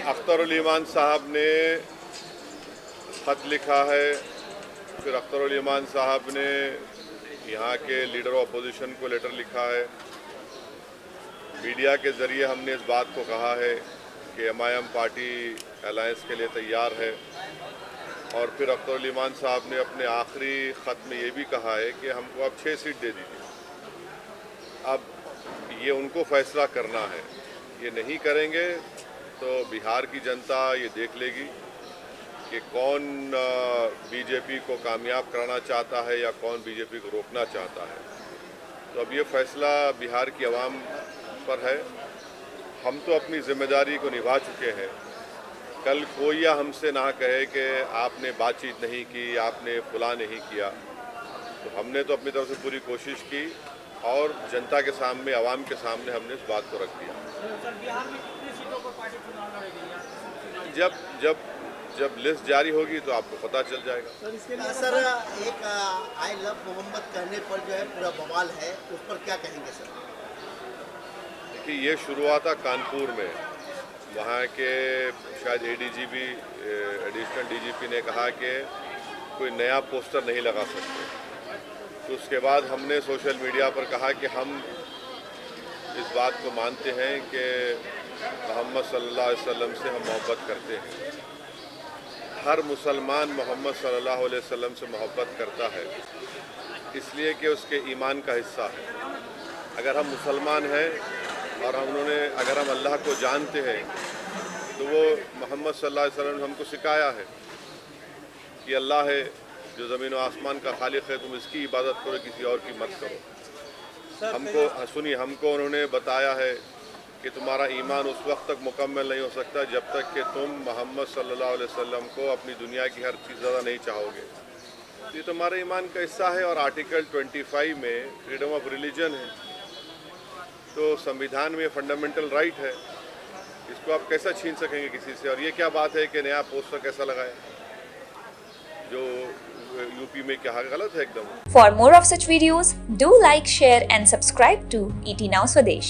अख्तरुल ईमान साहब ने ख़त लिखा है, फिर अख्तरुल ईमान साहब ने यहाँ के लीडर ऑफ अपोजिशन को लेटर लिखा है। मीडिया के ज़रिए हमने इस बात को कहा है कि MIM पार्टी अलायंस के लिए तैयार है। और फिर अख्तरुल ईमान साहब ने अपने आखिरी ख़त में ये भी कहा है कि हमको अब 6 सीट दे दीजिए। अब ये उनको फ़ैसला करना है, ये नहीं करेंगे तो बिहार की जनता ये देख लेगी कि कौन बीजेपी को कामयाब कराना चाहता है या कौन बीजेपी को रोकना चाहता है। तो अब ये फ़ैसला बिहार की आवाम पर है। हम तो अपनी ज़िम्मेदारी को निभा चुके हैं। कल कोई या हमसे ना कहे कि आपने बातचीत नहीं की, आपने फुला नहीं किया। तो हमने तो अपनी तरफ से पूरी कोशिश की और जनता के सामने, आवाम के सामने हमने इस बात को रख दिया। बिहार में कितनी सीटों पर पार्टी चुनाव लड़ेगी? जब लिस्ट जारी होगी तो आपको पता चल जाएगा। सर एक आई लव मोहम्मद कहने पर जो है पूरा बवाल है, उस पर क्या कहेंगे सर? देखिए, ये शुरू हुआ था कानपुर में। वहाँ के शायद ADGP एडिशनल DGP ने कहा कि कोई नया पोस्टर नहीं लगा सकते। तो उसके बाद हमने सोशल मीडिया पर कहा कि हम इस बात को मानते हैं कि मोहम्मद सल्लल्लाहु अलैहि वसल्लम से हम मोहब्बत करते हैं। हर मुसलमान मोहम्मद सल्लल्लाहु अलैहि वसल्लम से मोहब्बत करता है इसलिए कि उसके ईमान का हिस्सा है। अगर हम मुसलमान हैं और अगर हम अल्लाह को जानते हैं तो वो मोहम्मद सल्लल्लाहु अलैहि वसल्लम ने हमको सिखाया है कि अल्लाह है जो ज़मीन व आसमान का खालिक है, तुम इसकी इबादत करो, किसी और की मत करो। हमको उन्होंने बताया है कि तुम्हारा ईमान उस वक्त तक मुकम्मल नहीं हो सकता जब तक कि तुम मोहम्मद सल्लल्लाहु अलैहि वसल्लम को अपनी दुनिया की हर चीज़ ज़्यादा नहीं चाहोगे। ये तुम्हारे ईमान का हिस्सा है। और आर्टिकल 25 में फ्रीडम ऑफ रिलीजन है, तो संविधान में फंडामेंटल राइट है, इसको आप कैसा छीन सकेंगे किसी से? और ये क्या बात है कि नया पोस्टर कैसा लगाए, जो यूपी में क्या गलत है एकदम। For more of such videos, do like, share and subscribe to ET Now Swadesh.